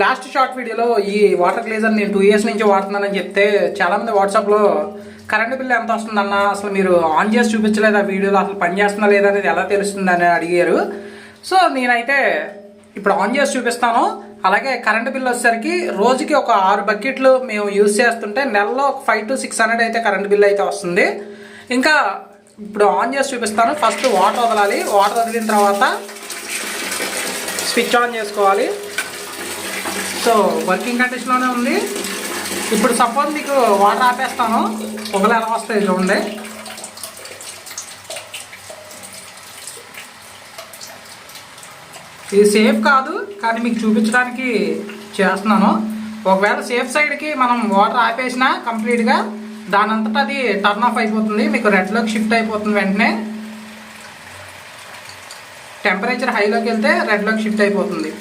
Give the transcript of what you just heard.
Last short వీడియోలో ఈ water గ్లేజర్ నేను 2 years నుంచి వాడుతున్నానని చెప్తే చాలామంది వాట్సాప్లో కరెంటు బిల్లు ఎంత వస్తుందన్న, అసలు మీరు ఆన్ చేసి చూపించలేదు ఆ వీడియోలో, అసలు పని చేస్తుందా లేదా అనేది ఎలా తెలుస్తుందని అడిగారు. సో నేనైతే ఇప్పుడు ఆన్ చేసి చూపిస్తాను. అలాగే కరెంటు బిల్లు వచ్చేసరికి రోజుకి ఒక 6 బకెట్లు మేము యూజ్ చేస్తుంటే నెలలో 500 to 600 అయితే కరెంటు బిల్లు అయితే వస్తుంది. ఇంకా ఇప్పుడు ఆన్ చేసి చూపిస్తాను. ఫస్ట్ వాటర్ వదలాలి. వాటర్ వదిలిన తర్వాత స్విచ్ ఆన్ చేసుకోవాలి. సో వర్కింగ్ కండిషన్లోనే ఉంది. ఇప్పుడు సపోజ్ మీకు వాటర్ ఆపేస్తాను, పొగలు ఎలా వస్తాయి చూడండి. ఇది సేఫ్ కాదు కానీ మీకు చూపించడానికి చేస్తున్నాను. ఒకవేళ సేఫ్ సైడ్కి మనం వాటర్ ఆపేసినా కంప్లీట్గా దానంతటా అది టర్న్ ఆఫ్ అయిపోతుంది, మీకు రెడ్లోకి షిఫ్ట్ అయిపోతుంది. వెంటనే టెంపరేచర్ హైలోకి వెళ్తే రెడ్లోకి షిఫ్ట్ అయిపోతుంది.